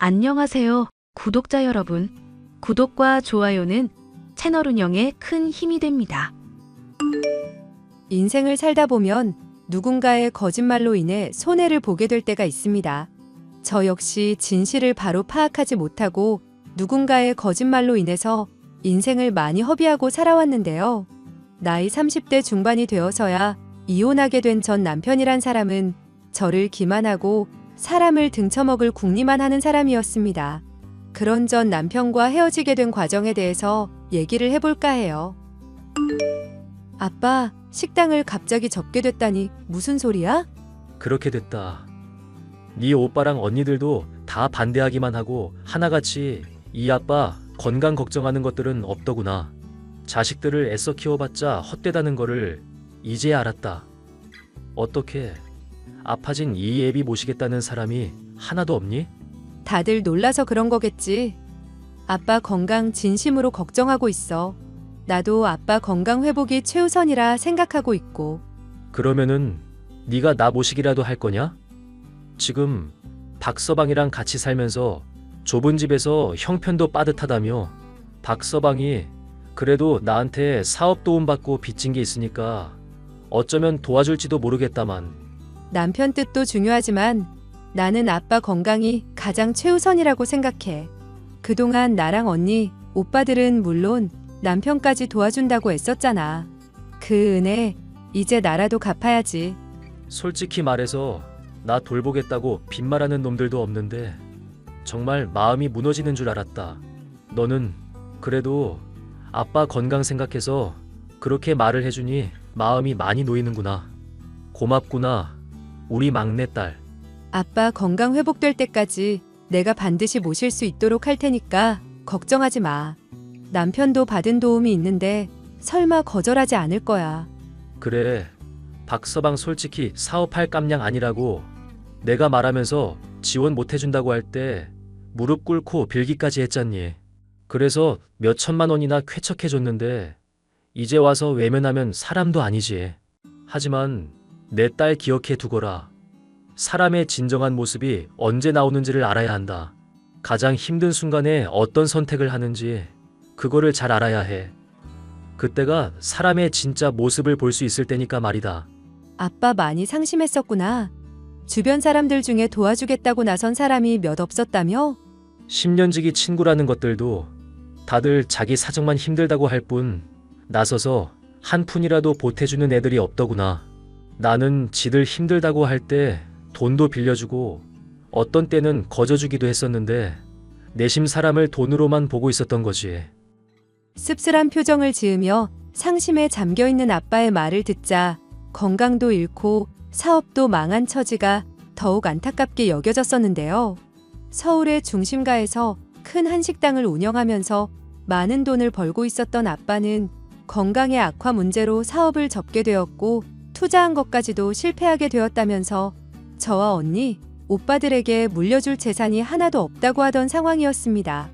안녕하세요, 구독자 여러분. 구독과 좋아요는 채널 운영에 큰 힘이 됩니다. 인생을 살다 보면 누군가의 거짓말로 인해 손해를 보게 될 때가 있습니다. 저 역시 진실을 바로 파악하지 못하고 누군가의 거짓말로 인해서 인생을 많이 허비하고 살아왔는데요. 나이 30대 중반이 되어서야 이혼하게 된 전 남편이란 사람은 저를 기만하고 사람을 등쳐먹을 궁리만 하는 사람이었습니다. 그런 전 남편과 헤어지게 된 과정에 대해서 얘기를 해볼까 해요. 아빠, 식당을 갑자기 접게 됐다니 무슨 소리야? 그렇게 됐다. 네 오빠랑 언니들도 다 반대하기만 하고 하나같이 이 아빠 건강 걱정하는 것들은 없더구나. 자식들을 애써 키워봤자 헛되다는 거를 이제 알았다. 어떻게 아파진 이 애비 모시겠다는 사람이 하나도 없니? 다들 놀라서 그런 거겠지. 아빠 건강 진심으로 걱정하고 있어. 나도 아빠 건강 회복이 최우선이라 생각하고 있고. 그러면은 네가 나 모시기라도 할 거냐? 지금 박서방이랑 같이 살면서 좁은 집에서 형편도 빠듯하다며. 박서방이 그래도 나한테 사업 도움 받고 빚진 게 있으니까 어쩌면 도와줄지도 모르겠다만. 남편 뜻도 중요하지만 나는 아빠 건강이 가장 최우선이라고 생각해. 그동안 나랑 언니, 오빠들은 물론 남편까지 도와준다고 애썼잖아. 그 은혜 이제 나라도 갚아야지. 솔직히 말해서 나 돌보겠다고 빈말하는 놈들도 없는데 정말 마음이 무너지는 줄 알았다. 너는 그래도 아빠 건강 생각해서 그렇게 말을 해주니 마음이 많이 놓이는구나. 고맙구나, 우리 막내딸. 아빠 건강 회복될 때까지 내가 반드시 모실 수 있도록 할 테니까 걱정하지 마. 남편도 받은 도움이 있는데 설마 거절하지 않을 거야. 그래, 박서방 솔직히 사업할 깜냥 아니라고 내가 말하면서 지원 못 해준다고 할 때 무릎 꿇고 빌기까지 했잖니. 그래서 몇 천만 원이나 쾌척해줬는데 이제 와서 외면하면 사람도 아니지. 하지만 내 딸 기억해 두거라. 사람의 진정한 모습이 언제 나오는지를 알아야 한다. 가장 힘든 순간에 어떤 선택을 하는지 그거를 잘 알아야 해. 그때가 사람의 진짜 모습을 볼 수 있을 때니까 말이다. 아빠 많이 상심했었구나. 주변 사람들 중에 도와주겠다고 나선 사람이 몇 없었다며? 10년지기 친구라는 것들도 다들 자기 사정만 힘들다고 할 뿐 나서서 한 푼이라도 보태주는 애들이 없더구나. 나는 지들 힘들다고 할 때 돈도 빌려주고 어떤 때는 거저주기도 했었는데 내심 사람을 돈으로만 보고 있었던 거지. 씁쓸한 표정을 지으며 상심에 잠겨있는 아빠의 말을 듣자 건강도 잃고 사업도 망한 처지가 더욱 안타깝게 여겨졌었는데요. 서울의 중심가에서 큰 한식당을 운영하면서 많은 돈을 벌고 있었던 아빠는 건강의 악화 문제로 사업을 접게 되었고 투자한 것까지도 실패하게 되었다면서 저와 언니, 오빠들에게 물려줄 재산이 하나도 없다고 하던 상황이었습니다.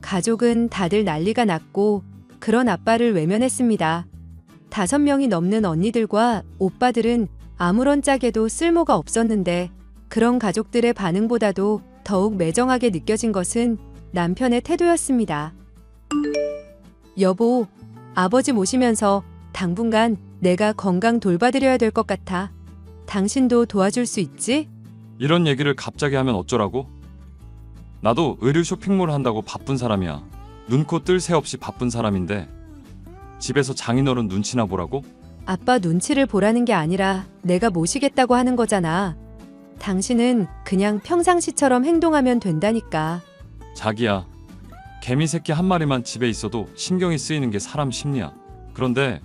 가족은 다들 난리가 났고 그런 아빠를 외면했습니다. 5명이 넘는 언니들과 오빠들은 아무런 짝에도 쓸모가 없었는데 그런 가족들의 반응보다도 더욱 매정하게 느껴진 것은 남편의 태도였습니다. 여보, 아버지 모시면서 당분간 내가 건강 돌봐드려야 될 것 같아. 당신도 도와줄 수 있지? 이런 얘기를 갑자기 하면 어쩌라고? 나도 의류 쇼핑몰 한다고 바쁜 사람이야. 눈코 뜰 새 없이 바쁜 사람인데 집에서 장인어른 눈치나 보라고? 아빠 눈치를 보라는 게 아니라 내가 모시겠다고 하는 거잖아. 당신은 그냥 평상시처럼 행동하면 된다니까. 자기야, 개미 새끼 한 마리만 집에 있어도 신경이 쓰이는 게 사람 심리야. 그런데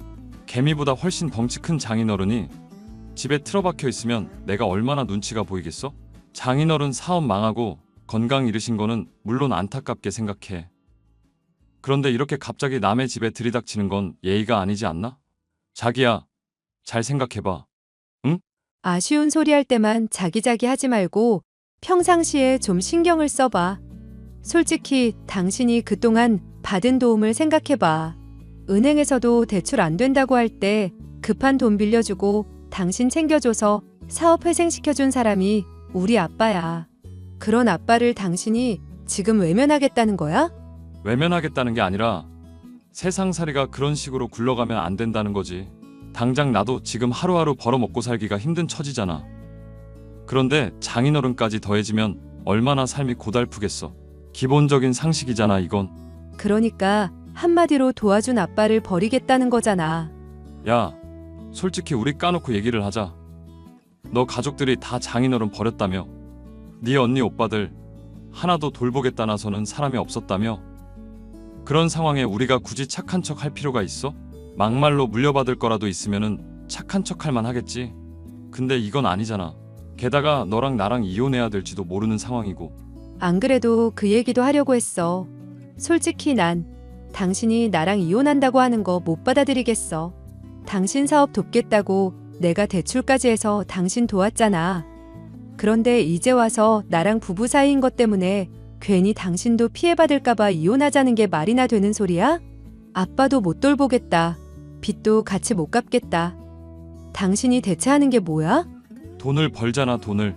개미보다 훨씬 덩치 큰 장인어른이 집에 틀어박혀 있으면 내가 얼마나 눈치가 보이겠어? 장인어른 사업 망하고 건강 잃으신 거는 물론 안타깝게 생각해. 그런데 이렇게 갑자기 남의 집에 들이닥치는 건 예의가 아니지 않나? 자기야, 잘 생각해봐. 응? 아쉬운 소리 할 때만 자기자기 하지 말고 평상시에 좀 신경을 써봐. 솔직히 당신이 그동안 받은 도움을 생각해봐. 은행에서도 대출 안 된다고 할 때 급한 돈 빌려주고 당신 챙겨줘서 사업 회생시켜준 사람이 우리 아빠야. 그런 아빠를 당신이 지금 외면하겠다는 거야? 외면하겠다는 게 아니라 세상살이가 그런 식으로 굴러가면 안 된다는 거지. 당장 나도 지금 하루하루 벌어먹고 살기가 힘든 처지잖아. 그런데 장인어른까지 더해지면 얼마나 삶이 고달프겠어. 기본적인 상식이잖아, 이건. 그러니까 한마디로 도와준 아빠를 버리겠다는 거잖아. 야, 솔직히 우리 까놓고 얘기를 하자. 너 가족들이 다 장인어른 버렸다며. 네 언니 오빠들 하나도 돌보겠다 나서는 사람이 없었다며. 그런 상황에 우리가 굳이 착한 척 할 필요가 있어? 막말로 물려받을 거라도 있으면은 착한 척 할 만 하겠지. 근데 이건 아니잖아. 게다가 너랑 나랑 이혼해야 될지도 모르는 상황이고. 안 그래도 그 얘기도 하려고 했어. 솔직히 난 당신이 나랑 이혼한다고 하는 거 못 받아들이겠어. 당신 사업 돕겠다고 내가 대출까지 해서 당신 도왔잖아. 그런데 이제 와서 나랑 부부 사이인 것 때문에 괜히 당신도 피해받을까봐 이혼하자는 게 말이나 되는 소리야? 아빠도 못 돌보겠다. 빚도 같이 못 갚겠다. 당신이 대체하는 게 뭐야? 돈을 벌잖아, 돈을.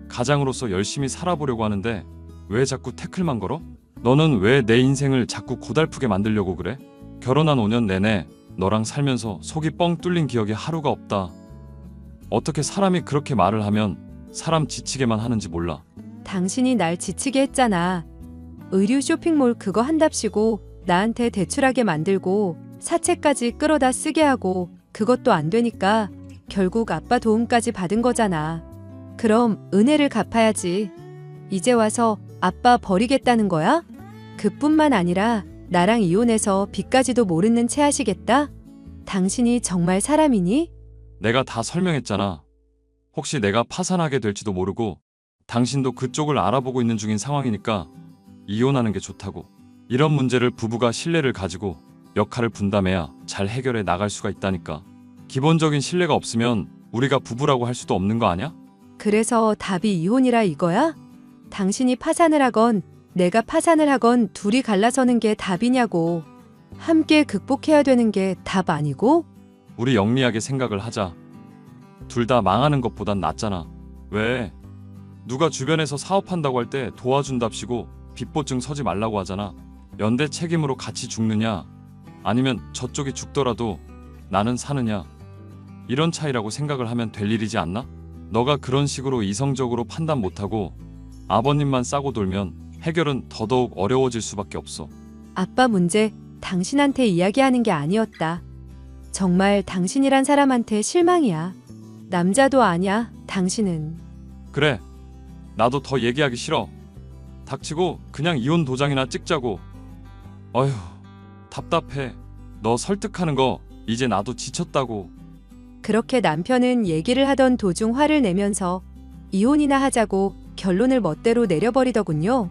가장으로서 열심히 살아보려고 하는데 왜 자꾸 태클만 걸어? 너는 왜 내 인생을 자꾸 고달프게 만들려고 그래? 결혼한 5년 내내 너랑 살면서 속이 뻥 뚫린 기억이 하루가 없다. 어떻게 사람이 그렇게 말을 하면 사람 지치게만 하는지 몰라. 당신이 날 지치게 했잖아. 의류 쇼핑몰 그거 한답시고 나한테 대출하게 만들고 사채까지 끌어다 쓰게 하고 그것도 안 되니까 결국 아빠 도움까지 받은 거잖아. 그럼 은혜를 갚아야지. 이제 와서 아빠 버리겠다는 거야? 그뿐만 아니라 나랑 이혼해서 빚까지도 모르는 채 하시겠다? 당신이 정말 사람이니? 내가 다 설명했잖아. 혹시 내가 파산하게 될지도 모르고 당신도 그쪽을 알아보고 있는 중인 상황이니까 이혼하는 게 좋다고. 이런 문제를 부부가 신뢰를 가지고 역할을 분담해야 잘 해결해 나갈 수가 있다니까. 기본적인 신뢰가 없으면 우리가 부부라고 할 수도 없는 거 아니야? 그래서 답이 이혼이라 이거야? 당신이 파산을 하건 내가 파산을 하건 둘이 갈라서는 게 답이냐고. 함께 극복해야 되는 게 답 아니고? 우리 영리하게 생각을 하자. 둘 다 망하는 것보단 낫잖아. 왜? 누가 주변에서 사업한다고 할 때 도와준답시고 빚보증 서지 말라고 하잖아. 연대 책임으로 같이 죽느냐 아니면 저쪽이 죽더라도 나는 사느냐, 이런 차이라고 생각을 하면 될 일이지 않나? 너가 그런 식으로 이성적으로 판단 못하고 아버님만 싸고 돌면 해결은 더더욱 어려워질 수밖에 없어. 아빠 문제 당신한테 이야기하는 게 아니었다. 정말 당신이란 사람한테 실망이야. 남자도 아냐, 당신은. 그래, 나도 더 얘기하기 싫어. 닥치고 그냥 이혼 도장이나 찍자고. 어휴, 답답해. 너 설득하는 거 이제 나도 지쳤다고. 그렇게 남편은 얘기를 하던 도중 화를 내면서 이혼이나 하자고 결론을 멋대로 내려버리더군요.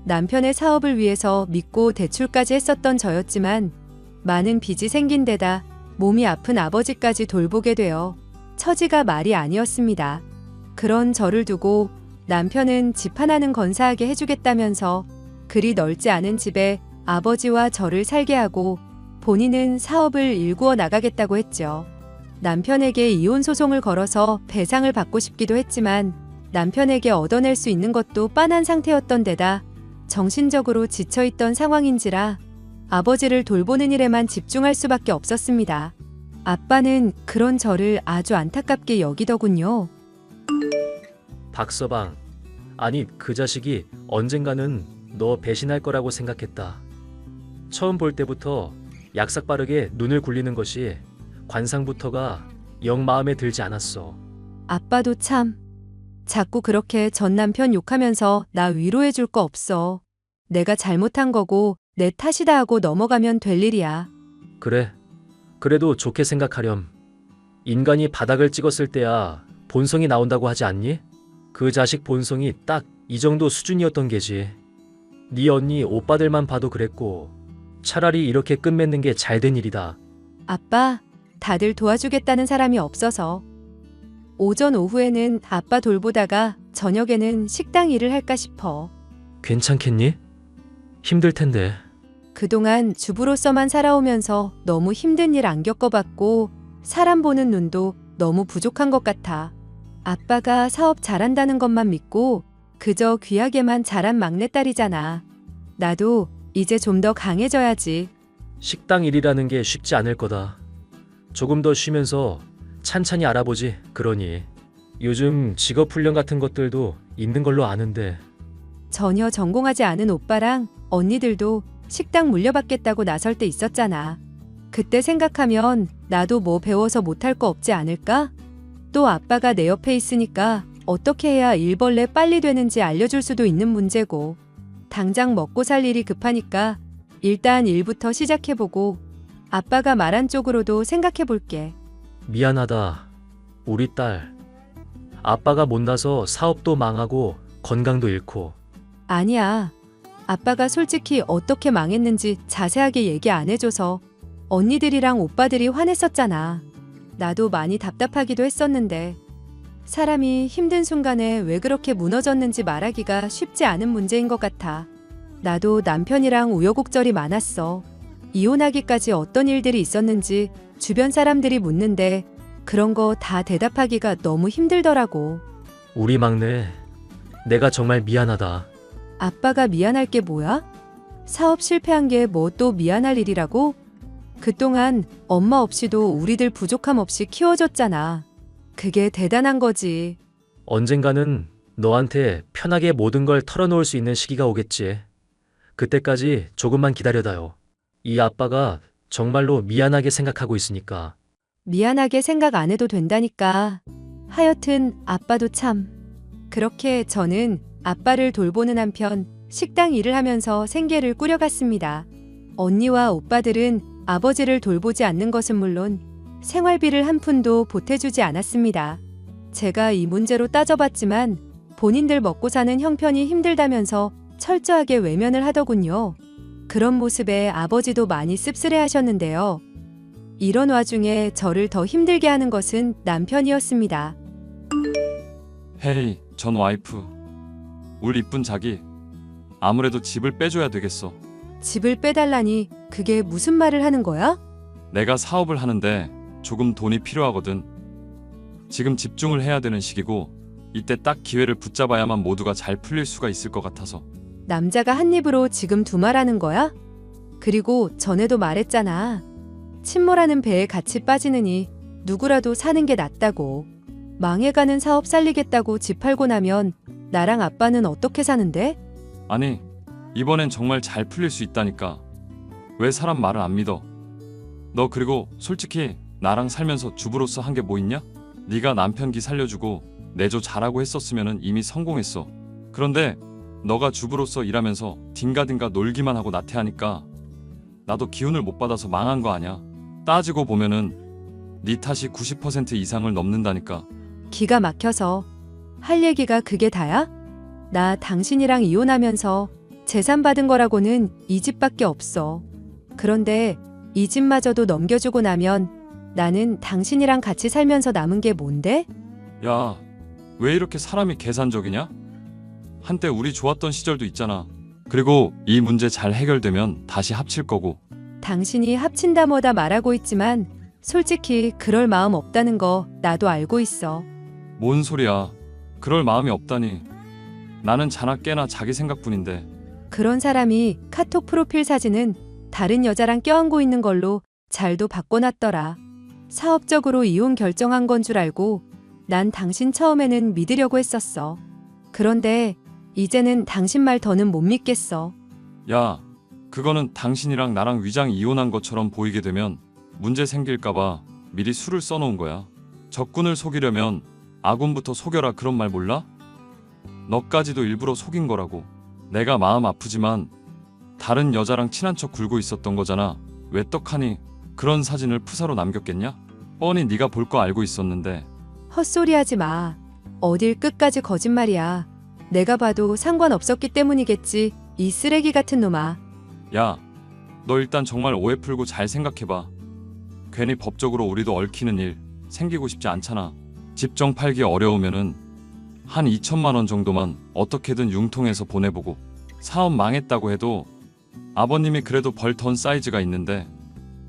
남편의 사업을 위해서 믿고 대출까지 했었던 저였지만 많은 빚이 생긴 데다 몸이 아픈 아버지까지 돌보게 되어 처지가 말이 아니었습니다. 그런 저를 두고 남편은 집 하나는 건사하게 해주겠다면서 그리 넓지 않은 집에 아버지와 저를 살게 하고 본인은 사업을 일구어 나가겠다고 했죠. 남편에게 이혼 소송을 걸어서 배상을 받고 싶기도 했지만 남편에게 얻어낼 수 있는 것도 빤한 상태였던 데다 정신적으로 지쳐있던 상황인지라 아버지를 돌보는 일에만 집중할 수밖에 없었습니다. 아빠는 그런 저를 아주 안타깝게 여기더군요. 박서방, 아니 그 자식이 언젠가는 너 배신할 거라고 생각했다. 처음 볼 때부터 약삭 빠르게 눈을 굴리는 것이 관상부터가 영 마음에 들지 않았어. 아빠도 참 자꾸 그렇게 전 남편 욕하면서 나 위로해 줄 거 없어. 내가 잘못한 거고 내 탓이다 하고 넘어가면 될 일이야. 그래, 그래도 좋게 생각하렴. 인간이 바닥을 찍었을 때야 본성이 나온다고 하지 않니? 그 자식 본성이 딱 이 정도 수준이었던 게지. 네 언니 오빠들만 봐도 그랬고 차라리 이렇게 끝맺는 게 잘된 일이다. 아빠, 다들 도와주겠다는 사람이 없어서. 오전 오후에는 아빠 돌보다가 저녁에는 식당 일을 할까 싶어. 괜찮겠니? 힘들 텐데. 그동안 주부로서만 살아오면서 너무 힘든 일 안 겪어봤고 사람 보는 눈도 너무 부족한 것 같아. 아빠가 사업 잘한다는 것만 믿고 그저 귀하게만 자란 막내딸이잖아. 나도 이제 좀 더 강해져야지. 식당 일이라는 게 쉽지 않을 거다. 조금 더 쉬면서 찬찬히 알아보지. 그러니 요즘 직업 훈련 같은 것들도 있는 걸로 아는데. 전혀 전공하지 않은 오빠랑 언니들도 식당 물려받겠다고 나설 때 있었잖아. 그때 생각하면 나도 뭐 배워서 못할 거 없지 않을까? 또 아빠가 내 옆에 있으니까 어떻게 해야 일벌레 빨리 되는지 알려줄 수도 있는 문제고. 당장 먹고 살 일이 급하니까 일단 일부터 시작해보고 아빠가 말한 쪽으로도 생각해볼게. 미안하다. 우리 딸. 아빠가 못나서 사업도 망하고 건강도 잃고. 아니야. 아빠가 솔직히 어떻게 망했는지 자세하게 얘기 안 해줘서 언니들이랑 오빠들이 화냈었잖아. 나도 많이 답답하기도 했었는데 사람이 힘든 순간에 왜 그렇게 무너졌는지 말하기가 쉽지 않은 문제인 것 같아. 나도 남편이랑 우여곡절이 많았어. 이혼하기까지 어떤 일들이 있었는지 주변 사람들이 묻는데 그런 거 다 대답하기가 너무 힘들더라고. 우리 막내. 내가 정말 미안하다. 아빠가 미안할 게 뭐야? 사업 실패한 게 뭐 또 미안할 일이라고? 그동안 엄마 없이도 우리들 부족함 없이 키워줬잖아. 그게 대단한 거지. 언젠가는 너한테 편하게 모든 걸 털어놓을 수 있는 시기가 오겠지. 그때까지 조금만 기다려다요. 이 아빠가 정말로 미안하게 생각하고 있으니까. 미안하게 생각 안 해도 된다니까. 하여튼 아빠도 참. 그렇게 저는 아빠를 돌보는 한편 식당 일을 하면서 생계를 꾸려갔습니다. 언니와 오빠들은 아버지를 돌보지 않는 것은 물론 생활비를 한 푼도 보태주지 않았습니다. 제가 이 문제로 따져봤지만 본인들 먹고 사는 형편이 힘들다면서 철저하게 외면을 하더군요. 그런 모습에 아버지도 많이 씁쓸해하셨는데요. 이런 와중에 저를 더 힘들게 하는 것은 남편이었습니다. 헤이, 전 와이프. 울 이쁜 자기. 아무래도 집을 빼줘야 되겠어. 집을 빼달라니 그게 무슨 말을 하는 거야? 내가 사업을 하는데 조금 돈이 필요하거든. 지금 집중을 해야 되는 시기고 이때 딱 기회를 붙잡아야만 모두가 잘 풀릴 수가 있을 것 같아서. 남자가 한 입으로 지금 두말하는 거야? 그리고 전에도 말했잖아. 침몰하는 배에 같이 빠지느니 누구라도 사는 게 낫다고. 망해가는 사업 살리겠다고 집 팔고 나면 나랑 아빠는 어떻게 사는데? 아니, 이번엔 정말 잘 풀릴 수 있다니까. 왜 사람 말을 안 믿어? 너 그리고 솔직히 나랑 살면서 주부로서 한 게 뭐 있냐? 네가 남편 기 살려주고 내조 잘하고 했었으면 이미 성공했어. 그런데 너가 주부로서 일하면서 딩가딩가 놀기만 하고 나태하니까 나도 기운을 못 받아서 망한 거 아냐. 따지고 보면은 네 탓이 90% 이상을 넘는다니까. 기가 막혀서. 할 얘기가 그게 다야? 나 당신이랑 이혼하면서 재산 받은 거라고는 이 집밖에 없어. 그런데 이 집마저도 넘겨주고 나면 나는 당신이랑 같이 살면서 남은 게 뭔데? 야, 왜 이렇게 사람이 계산적이냐? 한때 우리 좋았던 시절도 있잖아. 그리고 이 문제 잘 해결되면 다시 합칠 거고. 당신이 합친다 뭐다 말하고 있지만 솔직히 그럴 마음 없다는 거 나도 알고 있어. 뭔 소리야. 그럴 마음이 없다니. 나는 자나 깨나 자기 생각뿐인데. 그런 사람이 카톡 프로필 사진은 다른 여자랑 껴안고 있는 걸로 잘도 바꿔놨더라. 사업적으로 이혼 결정한 건 줄 알고 난 당신 처음에는 믿으려고 했었어. 그런데 이제는 당신 말 더는 못 믿겠어. 야, 그거는 당신이랑 나랑 위장 이혼한 것처럼 보이게 되면 문제 생길까봐 미리 수를 써놓은 거야. 적군을 속이려면 아군부터 속여라 그런 말 몰라? 너까지도 일부러 속인 거라고. 내가 마음 아프지만 다른 여자랑 친한 척 굴고 있었던 거잖아. 왜 떡하니 그런 사진을 프사로 남겼겠냐? 뻔히 네가 볼 거 알고 있었는데. 헛소리하지 마. 어딜 끝까지 거짓말이야. 내가 봐도 상관없었기 때문이겠지. 이 쓰레기 같은 놈아. 야, 너 일단 정말 오해 풀고 잘 생각해봐. 괜히 법적으로 우리도 얽히는 일 생기고 싶지 않잖아. 집정 팔기 어려우면은 한 2천만 원 정도만 어떻게든 융통해서 보내보고. 사업 망했다고 해도 아버님이 그래도 벌 턴 사이즈가 있는데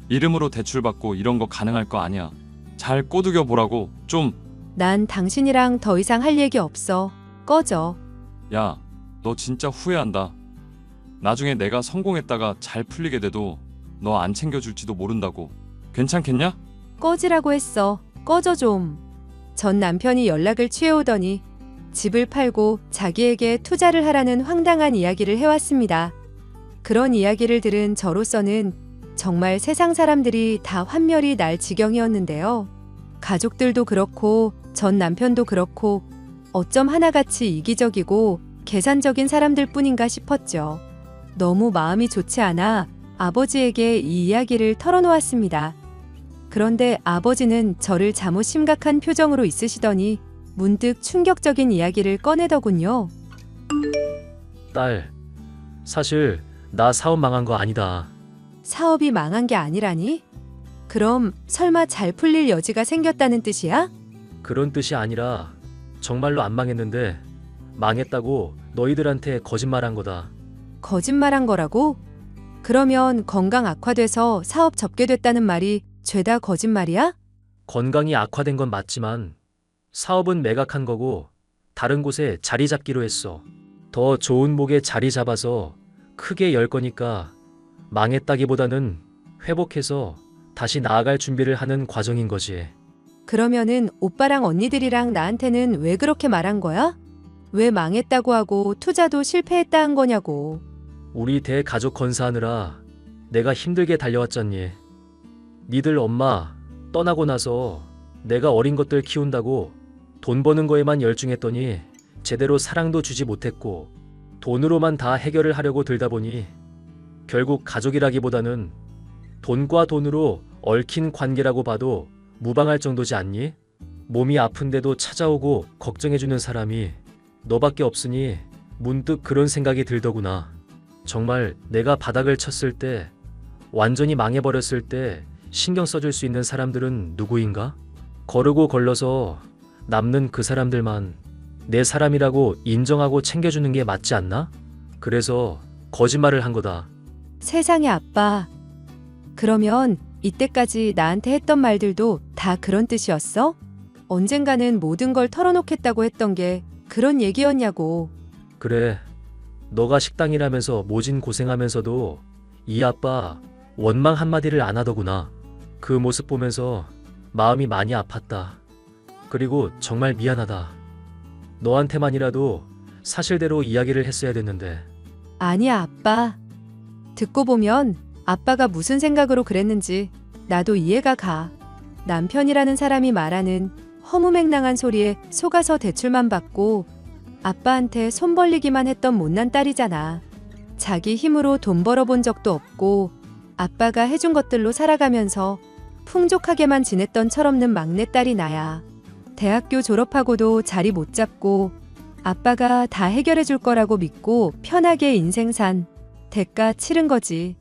이름으로 대출받고 이런 거 가능할 거 아니야. 잘 꼬드겨 보라고. 좀. 난 당신이랑 더 이상 할 얘기 없어. 꺼져. 야, 너 진짜 후회한다. 나중에 내가 성공했다가 잘 풀리게 돼도 너 안 챙겨줄지도 모른다고. 괜찮겠냐? 꺼지라고 했어. 꺼져 좀. 전 남편이 연락을 취해오더니 집을 팔고 자기에게 투자를 하라는 황당한 이야기를 해왔습니다. 그런 이야기를 들은 저로서는 정말 세상 사람들이 다 환멸이 날 지경이었는데요. 가족들도 그렇고 전 남편도 그렇고 어쩜 하나같이 이기적이고 계산적인 사람들 뿐인가 싶었죠. 너무 마음이 좋지 않아 아버지에게 이 이야기를 털어놓았습니다. 그런데 아버지는 저를 잠옷 심각한 표정으로 있으시더니 문득 충격적인 이야기를 꺼내더군요. 딸, 사실 나 사업 망한 거 아니다. 사업이 망한 게 아니라니? 그럼 설마 잘 풀릴 여지가 생겼다는 뜻이야? 그런 뜻이 아니라 정말로 안 망했는데 망했다고 너희들한테 거짓말한 거다. 거짓말한 거라고? 그러면 건강 악화돼서 사업 접게 됐다는 말이 죄다 거짓말이야? 건강이 악화된 건 맞지만 사업은 매각한 거고 다른 곳에 자리 잡기로 했어. 더 좋은 목에 자리 잡아서 크게 열 거니까 망했다기보다는 회복해서 다시 나아갈 준비를 하는 과정인 거지. 그러면은 오빠랑 언니들이랑 나한테는 왜 그렇게 말한 거야? 왜 망했다고 하고 투자도 실패했다 한 거냐고. 우리 대가족 건사하느라 내가 힘들게 달려왔잖니. 니들 엄마 떠나고 나서 내가 어린 것들 키운다고 돈 버는 거에만 열중했더니 제대로 사랑도 주지 못했고 돈으로만 다 해결을 하려고 들다 보니 결국 가족이라기보다는 돈과 돈으로 얽힌 관계라고 봐도 무방할 정도지 않니? 몸이 아픈데도 찾아오고 걱정해주는 사람이 너밖에 없으니 문득 그런 생각이 들더구나. 정말 내가 바닥을 쳤을 때, 완전히 망해버렸을 때 신경 써줄 수 있는 사람들은 누구인가? 거르고 걸러서 남는 그 사람들만 내 사람이라고 인정하고 챙겨주는 게 맞지 않나? 그래서 거짓말을 한 거다. 세상에 아빠. 그러면 이때까지 나한테 했던 말들도 다 그런 뜻이었어? 언젠가는 모든 걸 털어놓겠다고 했던 게 그런 얘기였냐고. 그래, 너가 식당이라면서 모진 고생하면서도 이 아빠 원망 한마디를 안 하더구나. 그 모습 보면서 마음이 많이 아팠다. 그리고 정말 미안하다. 너한테만이라도 사실대로 이야기를 했어야 됐는데. 아니야, 아빠. 듣고 보면 아빠가 무슨 생각으로 그랬는지 나도 이해가 가. 남편이라는 사람이 말하는 허무맹랑한 소리에 속아서 대출만 받고 아빠한테 손 벌리기만 했던 못난 딸이잖아. 자기 힘으로 돈 벌어본 적도 없고 아빠가 해준 것들로 살아가면서 풍족하게만 지냈던 철없는 막내딸이 나야. 대학교 졸업하고도 자리 못 잡고 아빠가 다 해결해 줄 거라고 믿고 편하게 인생 산 대가 치른 거지.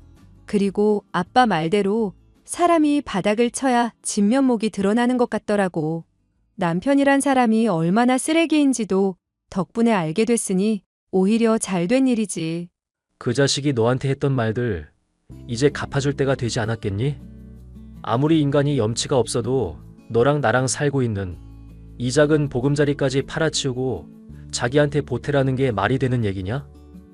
그리고 아빠 말대로 사람이 바닥을 쳐야 진면목이 드러나는 것 같더라고. 남편이란 사람이 얼마나 쓰레기인지도 덕분에 알게 됐으니 오히려 잘된 일이지. 그 자식이 너한테 했던 말들 이제 갚아줄 때가 되지 않았겠니? 아무리 인간이 염치가 없어도 너랑 나랑 살고 있는 이 작은 보금자리까지 팔아치우고 자기한테 보태라는 게 말이 되는 얘기냐?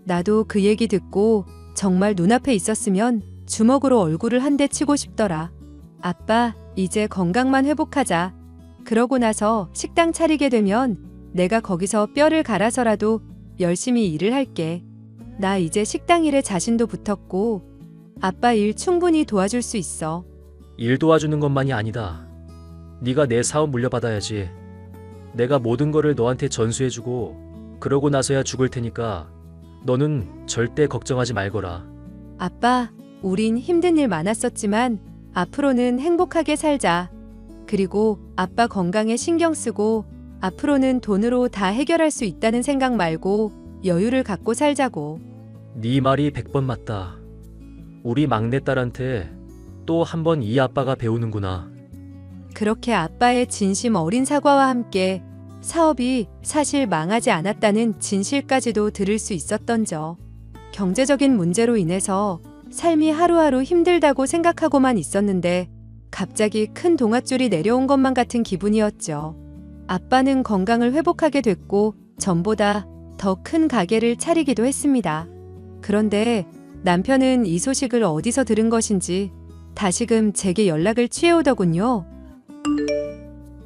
나도 그 얘기 듣고 정말 눈앞에 있었으면 주먹으로 얼굴을 한 대 치고 싶더라. 아빠, 이제 건강만 회복하자. 그러고 나서 식당 차리게 되면 내가 거기서 뼈를 갈아서라도 열심히 일을 할게. 나 이제 식당 일에 자신도 붙었고 아빠 일 충분히 도와줄 수 있어. 일 도와주는 것만이 아니다. 네가 내 사업 물려받아야지. 내가 모든 거를 너한테 전수해주고 그러고 나서야 죽을 테니까 너는 절대 걱정하지 말거라. 아빠, 우린 힘든 일 많았었지만 앞으로는 행복하게 살자. 그리고 아빠 건강에 신경 쓰고 앞으로는 돈으로 다 해결할 수 있다는 생각 말고 여유를 갖고 살자고. 네 말이 100번 맞다. 우리 막내딸한테 또 한 번 이 아빠가 배우는구나. 그렇게 아빠의 진심 어린 사과와 함께 사업이 사실 망하지 않았다는 진실까지도 들을 수 있었던저. 경제적인 문제로 인해서 삶이 하루하루 힘들다고 생각하고만 있었는데 갑자기 큰 동아줄이 내려온 것만 같은 기분이었죠. 아빠는 건강을 회복하게 됐고 전보다 더 큰 가게를 차리기도 했습니다. 그런데 남편은 이 소식을 어디서 들은 것인지 다시금 제게 연락을 취해오더군요.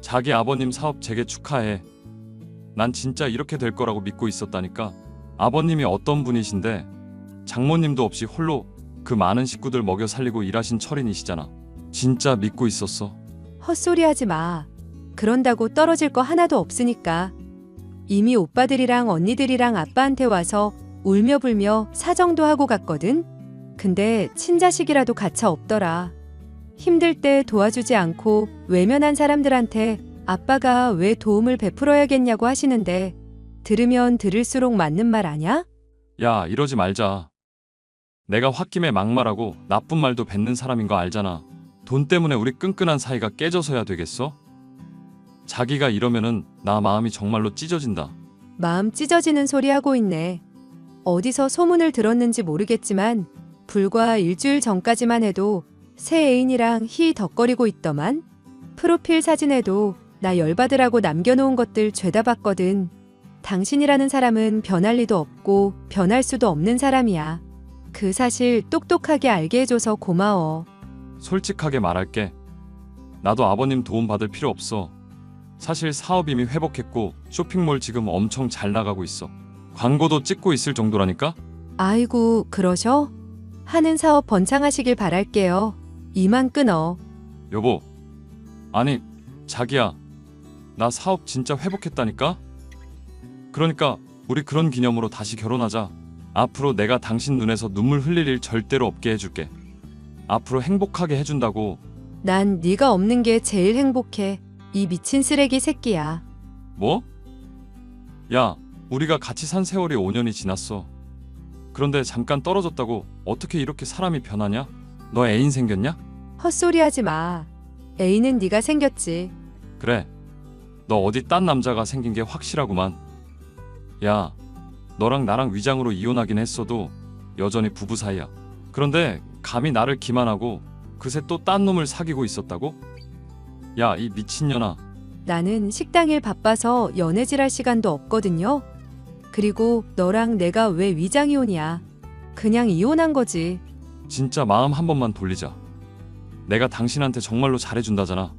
자기 아버님 사업 재개 축하해. 난 진짜 이렇게 될 거라고 믿고 있었다니까. 아버님이 어떤 분이신데 장모님도 없이 홀로 그 많은 식구들 먹여 살리고 일하신 철인이시잖아. 진짜 믿고 있었어. 헛소리하지 마. 그런다고 떨어질 거 하나도 없으니까. 이미 오빠들이랑 언니들이랑 아빠한테 와서 울며 불며 사정도 하고 갔거든. 근데 친자식이라도 가차 없더라. 힘들 때 도와주지 않고 외면한 사람들한테 아빠가 왜 도움을 베풀어야겠냐고 하시는데 들으면 들을수록 맞는 말 아냐? 야, 이러지 말자. 내가 홧김에 막말하고 나쁜 말도 뱉는 사람인 거 알잖아. 돈 때문에 우리 끈끈한 사이가 깨져서야 되겠어? 자기가 이러면은 나 마음이 정말로 찢어진다. 마음 찢어지는 소리 하고 있네. 어디서 소문을 들었는지 모르겠지만 불과 일주일 전까지만 해도 새 애인이랑 희덕거리고 있더만. 프로필 사진에도 나 열받으라고 남겨놓은 것들 죄다 봤거든. 당신이라는 사람은 변할 리도 없고 변할 수도 없는 사람이야. 그 사실 똑똑하게 알게 해줘서 고마워. 솔직하게 말할게. 나도 아버님 도움 받을 필요 없어. 사실 사업 이미 회복했고 쇼핑몰 지금 엄청 잘 나가고 있어. 광고도 찍고 있을 정도라니까? 아이고 그러셔? 하는 사업 번창하시길 바랄게요. 이만 끊어. 여보. 아니, 자기야. 나 사업 진짜 회복했다니까? 그러니까 우리 그런 기념으로 다시 결혼하자. 앞으로 내가 당신 눈에서 눈물 흘릴 일 절대로 없게 해줄게. 앞으로 행복하게 해준다고. 난 네가 없는 게 제일 행복해. 이 미친 쓰레기 새끼야. 뭐? 야, 우리가 같이 산 세월이 5년이 지났어. 그런데 잠깐 떨어졌다고 어떻게 이렇게 사람이 변하냐? 너 애인 생겼냐? 헛소리하지 마. 애인은 네가 생겼지. 그래. 너 어디 딴 남자가 생긴 게 확실하구만. 야, 너랑 나랑 위장으로 이혼하긴 했어도 여전히 부부 사이야. 그런데 감히 나를 기만하고 그새 또 딴 놈을 사귀고 있었다고? 야, 이 미친년아. 나는 식당 일 바빠서 연애질할 시간도 없거든요. 그리고 너랑 내가 왜 위장이혼이야. 그냥 이혼한 거지. 진짜 마음 한 번만 돌리자. 내가 당신한테 정말로 잘해준다잖아.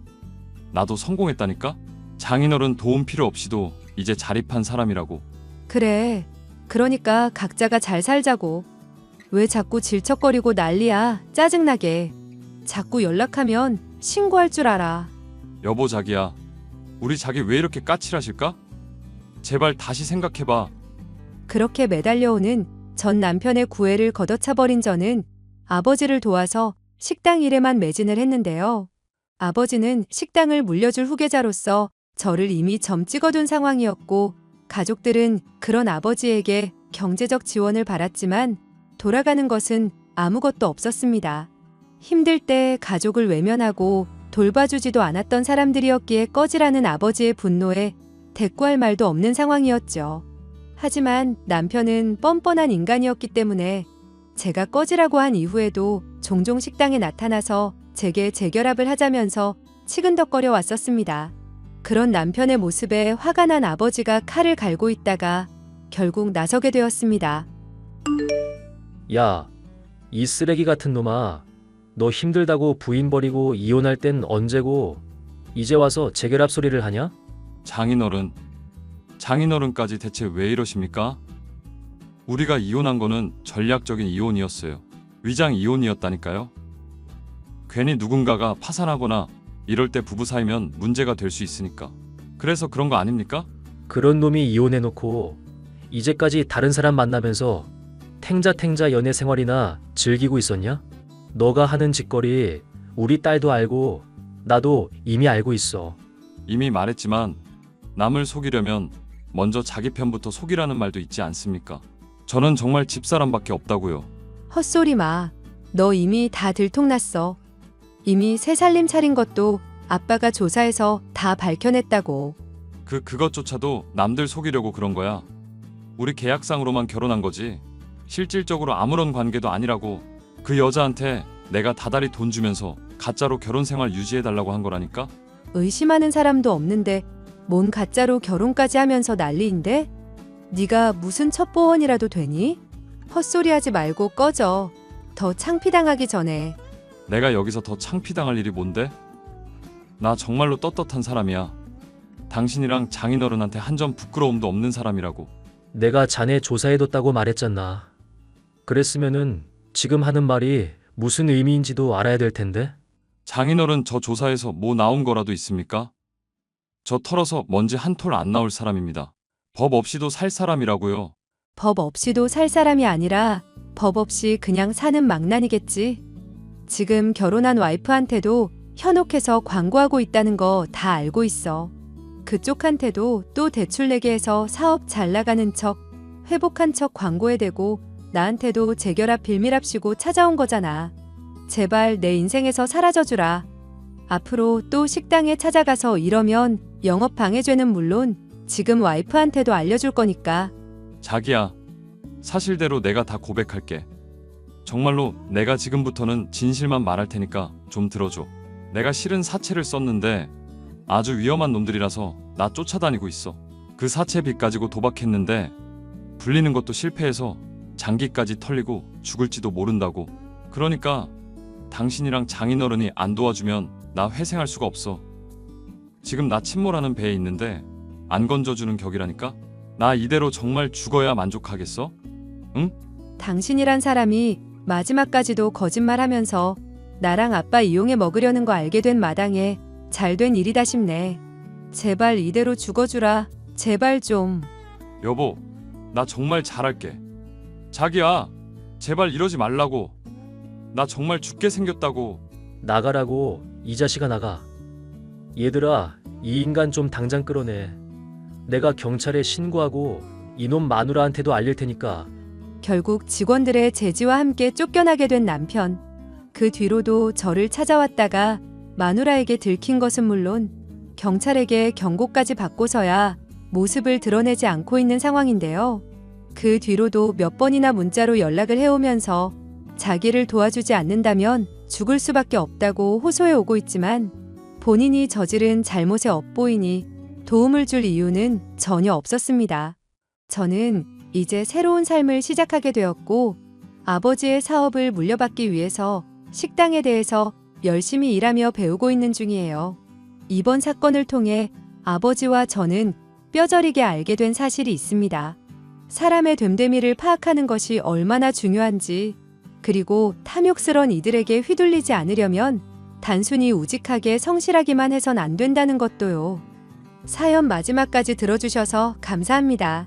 나도 성공했다니까? 장인어른 도움 필요 없이도 이제 자립한 사람이라고. 그래. 그러니까 각자가 잘 살자고. 왜 자꾸 질척거리고 난리야. 짜증나게. 자꾸 연락하면 신고할 줄 알아. 여보, 자기야. 우리 자기 왜 이렇게 까칠하실까? 제발 다시 생각해봐. 그렇게 매달려오는 전 남편의 구애를 걷어차버린 저는 아버지를 도와서 식당 일에만 매진을 했는데요. 아버지는 식당을 물려줄 후계자로서 저를 이미 점 찍어둔 상황이었고 가족들은 그런 아버지에게 경제적 지원을 받았지만 돌아가는 것은 아무것도 없었습니다. 힘들 때 가족을 외면하고 돌봐주지도 않았던 사람들이었기에 꺼지라는 아버지의 분노에 대꾸할 말도 없는 상황이었죠. 하지만 남편은 뻔뻔한 인간이었기 때문에 제가 꺼지라고 한 이후에도 종종 식당에 나타나서 제게 재결합을 하자면서 치근덕거려 왔었습니다. 그런 남편의 모습에 화가 난 아버지가 칼을 갈고 있다가 결국 나서게 되었습니다. 야, 이 쓰레기 같은 놈아. 너 힘들다고 부인 버리고 이혼할 땐 언제고 이제 와서 재결합 소리를 하냐? 장인어른까지 대체 왜 이러십니까? 우리가 이혼한 거는 전략적인 이혼이었어요. 위장 이혼이었다니까요. 괜히 누군가가 파산하거나 이럴 때 부부 사이면 문제가 될 수 있으니까. 그래서 그런 거 아닙니까? 그런 놈이 이혼해놓고 이제까지 다른 사람 만나면서 탱자탱자 연애 생활이나 즐기고 있었냐? 너가 하는 짓거리 우리 딸도 알고 나도 이미 알고 있어. 이미 말했지만 남을 속이려면 먼저 자기 편부터 속이라는 말도 있지 않습니까? 저는 정말 집사람밖에 없다고요. 헛소리 마. 너 이미 다 들통났어. 이미 새 살림 차린 것도 아빠가 조사해서 다 밝혀냈다고. 그것조차도 남들 속이려고 그런 거야. 우리 계약상으로만 결혼한 거지. 실질적으로 아무런 관계도 아니라고. 그 여자한테 내가 다달이 돈 주면서 가짜로 결혼 생활 유지해달라고 한 거라니까? 의심하는 사람도 없는데 뭔 가짜로 결혼까지 하면서 난리인데? 네가 무슨 첩보원이라도 되니? 헛소리하지 말고 꺼져. 더 창피당하기 전에. 내가 여기서 더 창피당할 일이 뭔데? 나 정말로 떳떳한 사람이야. 당신이랑 장인어른한테 한 점 부끄러움도 없는 사람이라고. 내가 자네 조사해뒀다고 말했잖아. 그랬으면은 지금 하는 말이 무슨 의미인지도 알아야 될 텐데. 장인어른 저 조사에서 뭐 나온 거라도 있습니까? 저 털어서 먼지 한 톨 안 나올 사람입니다. 법 없이도 살 사람이라고요. 법 없이도 살 사람이 아니라 법 없이 그냥 사는 망난이겠지. 지금 결혼한 와이프한테도 현혹해서 광고하고 있다는 거 다 알고 있어. 그쪽한테도 또 대출 내게 해서 사업 잘 나가는 척, 회복한 척 광고에 대고 나한테도 재결합 빌미랍시고 찾아온 거잖아. 제발 내 인생에서 사라져주라. 앞으로 또 식당에 찾아가서 이러면 영업 방해죄는 물론 지금 와이프한테도 알려줄 거니까. 자기야, 사실대로 내가 다 고백할게. 정말로 내가 지금부터는 진실만 말할 테니까 좀 들어줘. 내가 실은 사채를 썼는데 아주 위험한 놈들이라서 나 쫓아다니고 있어. 그 사채 빚 가지고 도박했는데 불리는 것도 실패해서 장기까지 털리고 죽을지도 모른다고. 그러니까 당신이랑 장인어른이 안 도와주면 나 회생할 수가 없어. 지금 나 침몰하는 배에 있는데 안 건져주는 격이라니까? 나 이대로 정말 죽어야 만족하겠어? 당신이란 사람이 마지막까지도 거짓말하면서 나랑 아빠 이용해 먹으려는 거 알게 된 마당에 잘된 일이다 싶네. 제발 이대로 죽어주라. 제발 좀. 여보, 나 정말 잘할게. 자기야, 제발 이러지 말라고. 나 정말 죽게 생겼다고. 나가라고. 이 자식아 나가. 얘들아, 이 인간 좀 당장 끌어내. 내가 경찰에 신고하고 이놈 마누라한테도 알릴 테니까. 결국 직원들의 제지와 함께 쫓겨나게 된 남편. 그 뒤로도 저를 찾아왔다가 마누라에게 들킨 것은 물론 경찰에게 경고까지 받고서야 모습을 드러내지 않고 있는 상황인데요. 그 뒤로도 몇 번이나 문자로 연락을 해오면서 자기를 도와주지 않는다면 죽을 수밖에 없다고 호소해 오고 있지만 본인이 저지른 잘못에 엇보이니 도움을 줄 이유는 전혀 없었습니다. 저는 이제 새로운 삶을 시작하게 되었고 아버지의 사업을 물려받기 위해서 식당에 대해서 열심히 일하며 배우고 있는 중이에요. 이번 사건을 통해 아버지와 저는 뼈저리게 알게 된 사실이 있습니다. 사람의 됨됨이를 파악하는 것이 얼마나 중요한지, 그리고 탐욕스런 이들에게 휘둘리지 않으려면 단순히 우직하게 성실하기만 해선 안 된다는 것도요. 사연 마지막까지 들어주셔서 감사합니다.